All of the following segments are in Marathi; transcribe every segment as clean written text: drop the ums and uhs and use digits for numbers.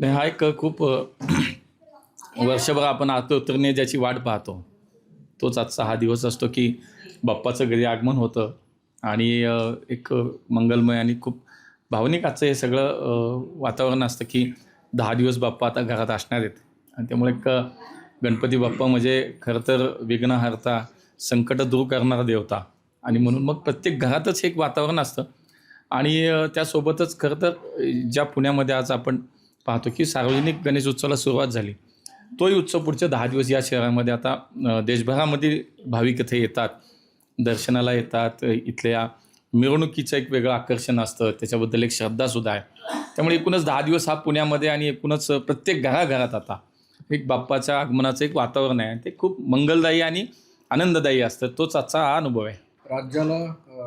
नाही, हा एक खूप वर्षभर आपण आतुरतेने ज्याची वाट पाहतो, तोच आजचा हा दिवस असतो की बाप्पाचं घरी आगमन होतं आणि एक मंगलमय आणि खूप भावनिक आजचं हे सगळं वातावरण असतं की 10 दिवस बाप्पा आता घरात असणार आहेत. आणि त्यामुळे एक गणपती बाप्पा म्हणजे खरं तर विघ्नहर्ता, संकट दूर करणारा देवता. आणि म्हणून मग प्रत्येक घरातच हे एक वातावरण असतं. आणि त्यासोबतच खरं तर ज्या पुण्यामध्ये आज आपण पाहतो की सार्वजनिक गणेश उत्सवाला सुरुवात झाली, तोही उत्सव पुढचे 10 दिवस या शहरामध्ये आता देशभरामध्ये भाविक इथे येतात, दर्शनाला येतात. इथल्या मिरवणुकीचं एक वेगळं आकर्षण असतं, त्याच्याबद्दल एक श्रद्धासुद्धा आहे. त्यामुळे एकूणच 10 दिवस हा पुण्यामध्ये आणि एकूणच प्रत्येक घराघरात आता एक बाप्पाच्या आगमनाचं एक वातावरण आहे. ते खूप मंगलदायी आणि आनंददायी असतं. तोच आजचा हा अनुभव आहे. राज्याला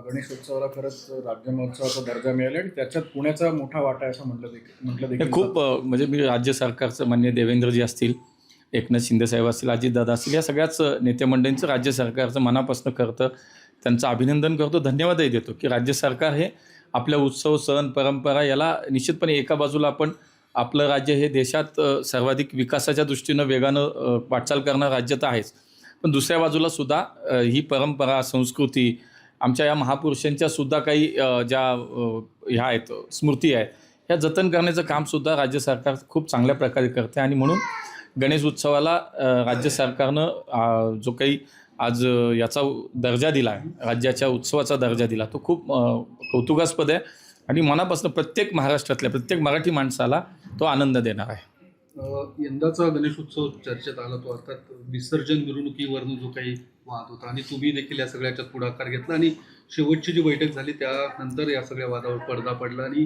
गणेशोत्सवाला खरंच राज्य महोत्सवाचा दर्जा मिळाला आणि त्याच्यात पुण्याचा मोठा वाटा आहे असं म्हटलं हे देखील खूप म्हणजे मी राज्य सरकारचं माननीय देवेंद्रजी असतील, एकनाथ शिंदेसाहेब असतील, अजितदादा असतील, या सगळ्याच नेते मंडळींचं राज्य सरकारचं मनापासून करतं. त्यांचं अभिनंदन करतो, धन्यवादही देतो की राज्य सरकार हे आपल्या उत्सव, सण, परंपरा याला निश्चितपणे एका बाजूला आपण आपलं राज्य हे देशात सर्वाधिक विकासाच्या दृष्टीनं वेगानं वाटचाल करणारं राज्य तर आहेच. पण दुसऱ्या बाजूला सुद्धा ही परंपरा, संस्कृती, आमच्या या महापुरुषांच्या सुद्धा काही ज्या ह्या आहेत, स्मृती आहेत, ह्या जतन करण्याचं कामसुद्धा राज्य सरकार खूप चांगल्या प्रकारे करते. आणि म्हणून गणेश उत्सवाला राज्य सरकारनं जो काही आज याचा दर्जा दिला आहे, राज्याच्या उत्सवाचा दर्जा दिला, तो खूप कौतुकास्पद आहे. आणि मनापासून प्रत्येक महाराष्ट्रातल्या प्रत्येक मराठी माणसाला तो आनंद देणार आहे. यंदाचा गणेशोत्सव चर्चेत आला तो अर्थात विसर्जन मिरवणुकीवरून जो काही वाद होता आणि तुम्ही देखील या सगळ्याच्यात पुढाकार घेतला आणि शेवटची जी बैठक झाली त्यानंतर या सगळ्या वादावर पडदा पडला आणि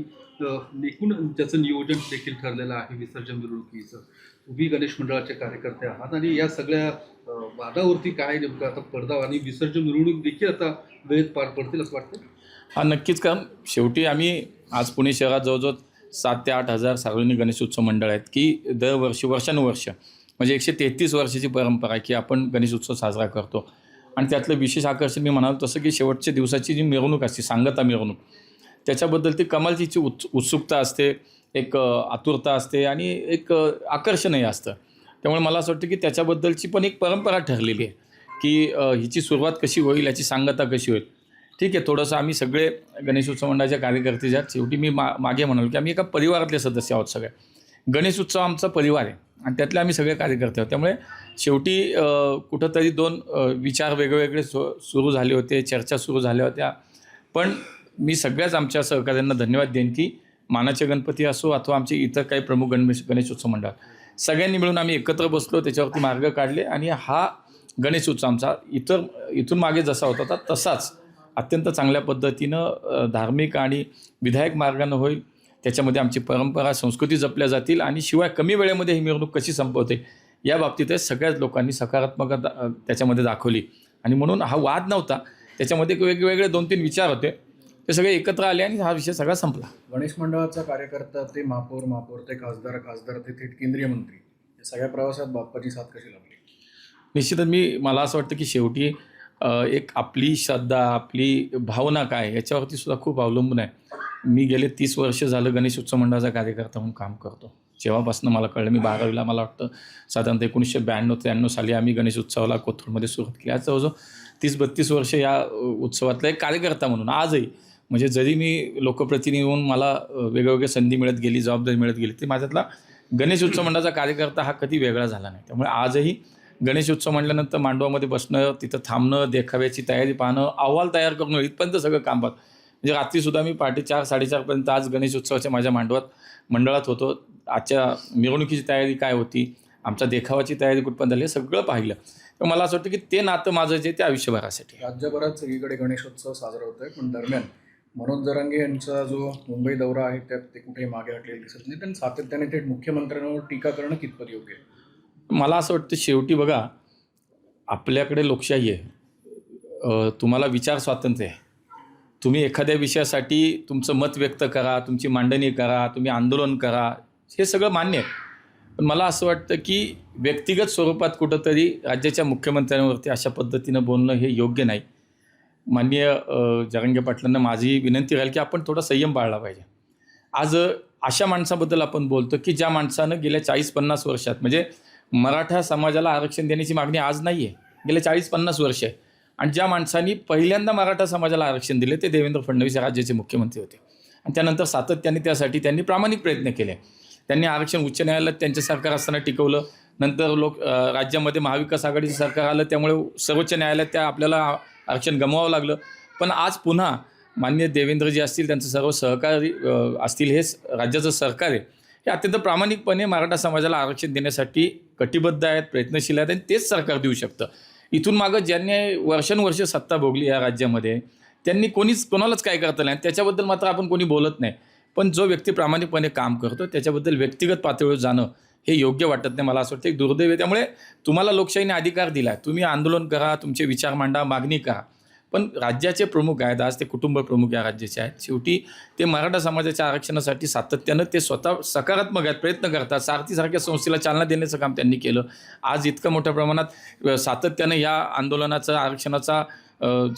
एकूण त्याचं नियोजन देखील ठरलेलं आहे विसर्जन मिरवणुकीचं. तुम्ही गणेश मंडळाचे कार्यकर्ते आहात आणि या सगळ्या वादावरती काय नेमकं आता पडदा आणि विसर्जन मिरवणूक देखील आता वेळेत पार पडतील असं वाटतं? हा नक्कीच, कारण शेवटी आम्ही आज पुणे शहरात जवळजवळ 7,000 ते 8,000 सार्वजनिक गणेश उत्सव मंडळ आहेत की दरवर्षी वर्षानुवर्ष म्हणजे 133 वर्षाची परंपरा आहे की आपण गणेश उत्सव साजरा करतो. आणि त्यातलं विशेष आकर्षण मी म्हणालो तसं की शेवटच्या दिवसाची जी मिरवणूक असते, सांगता मिरवणूक, त्याच्याबद्दल ती कमालची उत्सुकता असते, एक आतुरता असते आणि एक आकर्षणही असतं. त्यामुळे मला असं वाटतं की त्याच्याबद्दलची पण एक परंपरा ठरलेली आहे की हिची सुरुवात कशी होईल, याची सांगता कशी होईल. ठीक आहे, थोडंसं आम्ही सगळे गणेशोत्सव मंडळाच्या कार्यकर्ते ज्यात शेवटी मी मागे म्हणालो की आम्ही एका परिवारातले सदस्य आहोत सगळे. गणेश उत्सव आमचा परिवार आहे आणि त्यातले आम्ही सगळे कार्यकर्ते आहोत. त्यामुळे शेवटी कुठंतरी दोन विचार वेगवेगळे सुरू झाले होते, चर्चा सुरू झाल्या होत्या. पण मी सगळ्याच आमच्या सहकार्यांना धन्यवाद देईन की मानाचे गणपती असो अथवा आमचे इतर काही प्रमुख गणेशोत्सव मंडळ, सगळ्यांनी मिळून आम्ही एकत्र बसलो, त्याच्यावरती मार्ग काढले आणि हा गणेश उत्सव आमचा इथून मागे जसा होता तसाच अत्यंत चांगल्या पद्धतीनं धार्मिक आणि विधायक मार्गानं होईल. त्याच्यामध्ये आमची परंपरा, संस्कृती जपल्या जातील आणि शिवाय कमी वेळेमध्ये ही मिरवणूक कशी संपवते या बाबतीत सगळ्याच लोकांनी सकारात्मकता त्याच्यामध्ये दाखवली. आणि म्हणून हा वाद नव्हता, त्याच्यामध्ये वेगवेगळे 2-3 विचार होते, ते सगळे एकत्र आले आणि हा विषय सगळा संपला. गणेश मंडळाचा कार्यकर्ता ते महापौर ते खासदार ते थेट केंद्रीय मंत्री, या सगळ्या प्रवासात बाप्पाची साथ कशी लागली? निश्चितच मला असं वाटतं की शेवटी एक आपली श्रद्धा, आपली भावना काय याच्यावरती सुद्धा खूप अवलंबून आहे. मी गेले 30 वर्ष झालं गणेश उत्सव मंडळाचा कार्यकर्ता म्हणून काम करतो. जेव्हापासून मला कळलं, मी 12वीला मला वाटतं साधारणतः 1992-93 साली आम्ही गणेश उत्सवाला कोथरूडमध्ये सुरुवात केली. आज जवळजवळ 30-32 वर्ष या उत्सवातला एक कार्यकर्ता म्हणून आजही, म्हणजे जरी मी लोकप्रतिनिधी होऊन मला वेगवेगळ्या संधी मिळत गेली, जबाबदारी मिळत गेली, तरी माझ्यातला गणेश उत्सव मंडळाचा कार्यकर्ता हा कधी वेगळा झाला नाही. त्यामुळे आजही गणेश उत्सव म्हटल्यानंतर मांडवामध्ये बसणं, तिथं थांबणं, देखाव्याची तयारी पाहणं, अहवाल तयार करणं, इथपर्यंत सगळं काम पाहत. म्हणजे रात्रीसुद्धा मी पहाटे 4-4:30 आज गणेश उत्सवाच्या माझ्या मंडळात होतो. आजच्या मिरवणुकीची तयारी काय होती, आमच्या देखावाची तयारी कुठपर्यंत झाली, हे सगळं पाहिलं. तर मला असं वाटतं की ते नातं माझं जे ते आयुष्यभरासाठी. राज्यभरात सगळीकडे गणेशोत्सव साजरा होत आहे, पण दरम्यान मनोज जरांगे यांचा जो मुंबई दौरा आहे त्यात ते कुठेही मागे हटलेले दिसत नाही. पण सातत्याने थेट मुख्यमंत्र्यांवर टीका करणं कितपत योग्य आहे? मला असं वाटतं शेवटी बघा, आपल्याकडे लोकशाही आहे, तुम्हाला विचार स्वातंत्र्य आहे. तुम्ही एखाद्या विषयासाठी तुमचं मत व्यक्त करा, तुमची मांडणी करा, तुम्ही आंदोलन करा, हे सगळं मान्य आहे. पण मला असं वाटतं की व्यक्तिगत स्वरूपात कुठंतरी राज्याच्या मुख्यमंत्र्यांवरती अशा पद्धतीनं बोलणं हे योग्य नाही. माननीय जरांगे पाटलांना माझी विनंती राहील की आपण थोडा संयम बाळगला पाहिजे. आज अशा माणसाबद्दल आपण बोलतो की ज्या माणसानं गेल्या 40-50 वर्षात, म्हणजे मराठा समाजाला आरक्षण देण्याची मागणी आज नाही आहे, गेल्या 40-50 वर्ष आहे. आणि ज्या माणसांनी पहिल्यांदा मराठा समाजाला आरक्षण दिले ते देवेंद्र फडणवीस या राज्याचे मुख्यमंत्री होते. आणि त्यानंतर सातत्याने त्यासाठी त्यांनी प्रामाणिक प्रयत्न केले. त्यांनी आरक्षण उच्च न्यायालयात त्यांचे सरकार असताना टिकवलं. नंतर राज्यामध्ये महाविकास आघाडीचं सरकार आलं, त्यामुळे सर्वोच्च न्यायालयात आपल्याला आरक्षण गमवावं लागलं. पण आज पुन्हा माननीय देवेंद्रजी असतील, त्यांचं सर्व सहकारी असतील, हे राज्याचं सरकार आहे, हे अत्यंत प्रामाणिकपणे मराठा समाजाला आरक्षण देण्यासाठी कटिबद्ध आहेत, प्रयत्नशील आहेत आणि तेच सरकार देऊ शकतं. इथून मागं ज्यांनी वर्षानुवर्ष सत्ता भोगली या राज्यामध्ये त्यांनी कोणालाच काय करता नाही, त्याच्याबद्दल मात्र आपण कोणी बोलत नाही. पण जो व्यक्ती प्रामाणिकपणे काम करतो त्याच्याबद्दल व्यक्तिगत पातळीवर जाणं हे योग्य वाटत नाही. मला असं वाटतं एक दुर्दैव आहे. त्यामुळे तुम्हाला लोकशाहीने अधिकार दिला आहे, तुम्ही आंदोलन करा, तुमचे विचार मांडा, मागणी करा. पण राज्याचे प्रमुख आहेत, आज ते कुटुंब प्रमुख या राज्याचे आहेत, शेवटी ते मराठा समाजाच्या आरक्षणासाठी सातत्यानं ते स्वतः सकारात्मक आहेत, प्रयत्न करतात. सारथीसारख्या संस्थेला चालना देण्याचं काम त्यांनी केलं. आज इतकं मोठ्या प्रमाणात सातत्यानं या आंदोलनाचं, आरक्षणाचा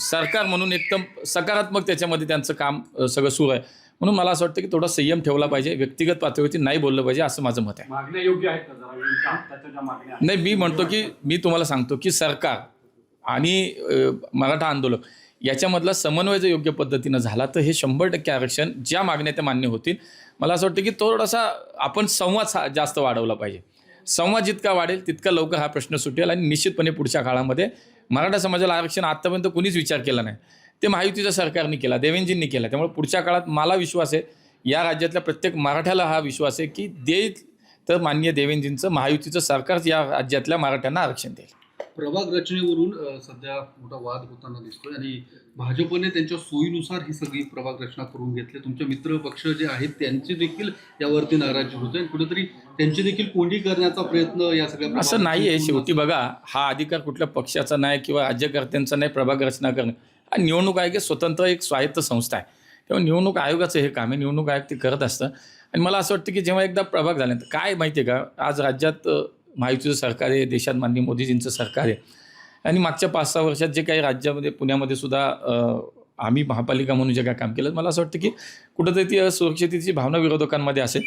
सरकार म्हणून एकदम सकारात्मक त्याच्यामध्ये त्यांचं काम सगळं सुरू आहे. म्हणून मला असं वाटतं की थोडा संयम ठेवला पाहिजे, व्यक्तिगत पातळीवरती नाही बोललं पाहिजे, असं माझं मत आहे. मागण्या योग्य आहेत का जरा मागण्या? नाही, मी म्हणतो की मी तुम्हाला सांगतो की सरकार आणि मराठा आंदोलक याच्यामधला समन्वय जर योग्य पद्धतीनं झाला तर हे 100% आरक्षण ज्या मागण्या त्या मान्य होतील. मला असं वाटतं की थोडासा आपण संवाद जास्त वाढवला पाहिजे. संवाद जितका वाढेल तितका लवकर हा प्रश्न सुटेल आणि निश्चितपणे पुढच्या काळामध्ये मराठा समाजाला आरक्षण आत्तापर्यंत कुणीच विचार केला नाही, ते महायुतीच्या सरकारने केला, देवेंजींनी केला. त्यामुळे पुढच्या काळात मला विश्वास आहे, या राज्यातल्या प्रत्येक मराठ्याला हा विश्वास आहे की देईल तर माननीय देवेंजींचं महायुतीचं सरकार या राज्यातल्या मराठ्यांना आरक्षण देईल. प्रभाग रचनेवरून सध्या मोठा वाद होताना दिसतोय आणि भाजपने त्यांच्या सोयीनुसार ही सगळी प्रभाग रचना करून घेतली. तुमचे मित्र पक्ष जे आहेत त्यांची देखील यावरती नाराजी होते आणि कुठेतरी त्यांची देखील कोंडी करण्याचा प्रयत्न या सगळ्या असं नाही आहे. शेवटी बघा, हा अधिकार कुठल्या पक्षाचा नाही किंवा राज्यकर्त्यांचा नाही प्रभाग रचना करणं. हा निवडणूक आयोग स्वतंत्र एक स्वायत्त संस्था आहे, तेव्हा निवडणूक आयोगाचं हे काम आहे, निवडणूक आयोग ते करत असतं. आणि मला असं वाटतं की जेव्हा एकदा प्रभाग झाल्यानंतर काय माहिती आहे का, आज राज्यात महायुतीचं सरकार आहे, देशात माननीय मोदीजींचं सरकार आहे आणि मागच्या 5-6 वर्षात जे काही राज्यामध्ये, पुण्यामध्ये सुद्धा आम्ही महापालिका म्हणून जे काय काम केलं, मला असं वाटतं की कुठंतरी ती असुरक्षिततेची भावना विरोधकांमध्ये असेल,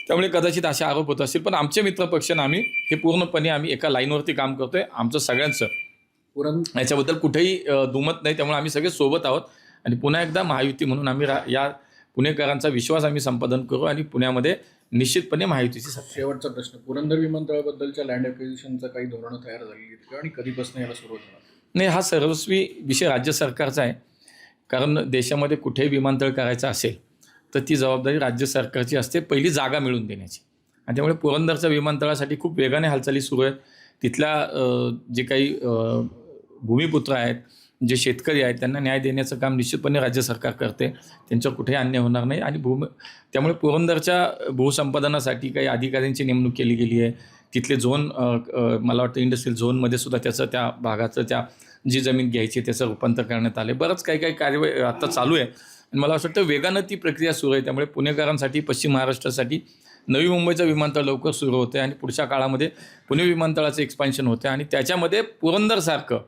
त्यामुळे कदाचित असे आरोप होत असतील. पण आमचे मित्रपक्षांना आम्ही हे पूर्णपणे आम्ही एका लाईनवरती काम करतोय, आमचं सगळ्यांचं याच्याबद्दल कुठेही दुमत नाही. त्यामुळे आम्ही सगळे सोबत आहोत आणि पुन्हा एकदा महायुती म्हणून आम्ही या पुणेकरांचा विश्वास आम्ही संपादन करू आणि पुण्यामध्ये निश्चितपणे महायुतीची सत्ता. शेवटचा प्रश्न, पुरंदर विमानतळाबद्दलच्या लँड ॲक्विजिशनचं काही धोरणं तयार झालेली आहेत का आणि कधीपासून याला सुरुवात होणार? नाही, हा सर्वस्वी विषय राज्य सरकारचा आहे. कारण देशामध्ये कुठेही विमानतळ करायचं असेल तर ती जबाबदारी राज्य सरकारची असते, पहिली जागा मिळवून देण्याची. आणि त्यामुळे पुरंदरच्या विमानतळासाठी खूप वेगाने हालचाली सुरू आहेत. तिथल्या जे काही भूमिपुत्र आहेत, जे शेतकरी आहेत, त्यांना न्याय देण्याचं काम निश्चितपणे राज्य सरकार करते. त्यांच्यावर कुठेही अन्याय होणार नाही. आणि त्यामुळे पुरंदरच्या भूसंपादनासाठी काही अधिकाऱ्यांची नेमणूक केली गेली आहे. तिथले झोन, मला वाटतं इंडस्ट्रियल झोनमध्ये सुद्धा त्याचं, त्या भागाचं, त्या जी जमीन घ्यायची त्याचं रूपांतर करण्यात आले. बरंच काही कार्यवाही आता चालू आहे आणि मला असं वाटतं वेगानं ती प्रक्रिया सुरू आहे. त्यामुळे पुणेकरांसाठी, पश्चिम महाराष्ट्रासाठी नवी मुंबईचं विमानतळ लवकर सुरू होते आणि पुढच्या काळामध्ये पुणे विमानतळाचं एक्सपान्शन होते आणि त्याच्यामध्ये पुरंदरसारखं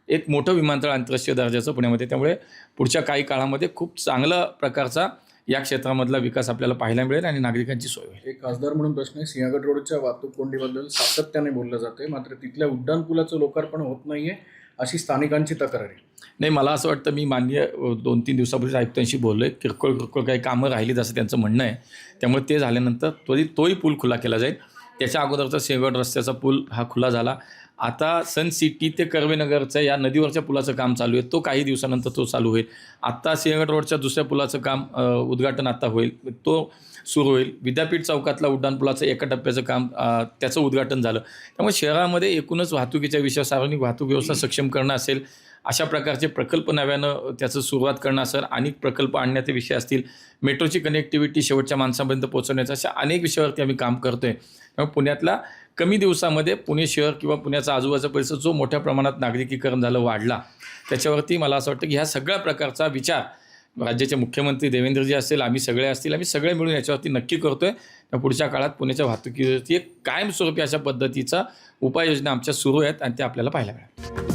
एक मोठं विमानतळ आंतरराष्ट्रीय दर्जाचं पुण्यामध्ये. त्यामुळे पुढच्या काही काळामध्ये खूप चांगला प्रकारचा या क्षेत्रामधला विकास आपल्याला पाहायला मिळेल आणि नागरिकांची सोय होईल. एक खासदार म्हणून प्रश्न आहे, सिंहगड रोडच्या वाहतूक कोंडीबद्दल सातत्याने बोललं जाते, मात्र तिथल्या उड्डाणपुलाचं लोकार्पण होत नाहीये अशी स्थानिकांची तक्रार आहे. नाही, मला असं वाटतं, मी माननीय 2-3 दिवसापूर्वी आयुक्तांशी बोललो आहे, किरकोळ काही कामं राहिलीत असं त्यांचं म्हणणं आहे. त्यामुळे ते झाल्यानंतर तोही पूल खुला केला जाईल. त्याच्या अगोदरचा सिंहगड रस्त्याचा पूल हा खुला झाला. आता सन सिटी ते कर्वेनगरचं या नदीवरच्या पुलाचं काम चालू आहे, तो काही दिवसानंतर तो चालू होईल. आत्ता सिंहगड रोडच्या दुसऱ्या पुलाचं काम उद्घाटन आता होईल, तो सुरू होईल. विद्यापीठ चौकातला उड्डाणपुलाचं एका टप्प्याचं काम, त्याचं उद्घाटन झालं. त्यामुळे शहरामध्ये एकूणच वाहतुकीच्या विषयावर सार्वजनिक वाहतूक व्यवस्था सक्षम करणं असेल, अशा प्रकारचे प्रकल्प नव्यानं त्याचं सुरुवात करणं असेल, अनेक प्रकल्प आणण्याचे विषय असतील, मेट्रोची कनेक्टिव्हिटी शेवटच्या माणसापर्यंत पोहोचवण्याचा, अशा अनेक विषयावरती आम्ही काम करतो आहे. त्यामुळे पुण्यातला कमी दिवसामध्ये पुणे शहर किंवा पुण्याचा आजूबाजूचा परिसर जो मोठ्या प्रमाणात नागरिकीकरण झालं, वाढला, त्याच्यावरती मला असं वाटतं की ह्या सगळ्या प्रकारचा विचार राज्याचे मुख्यमंत्री देवेंद्रजी असतील, आम्ही सगळे मिळून याच्यावरती नक्की करतो आहे. पुढच्या काळात पुण्याच्या वाहतुकीवरती एक कायमस्वरूपी अशा पद्धतीचा उपाययोजना आमच्या सुरू आहेत आणि त्या आपल्याला पाहायला मिळेल.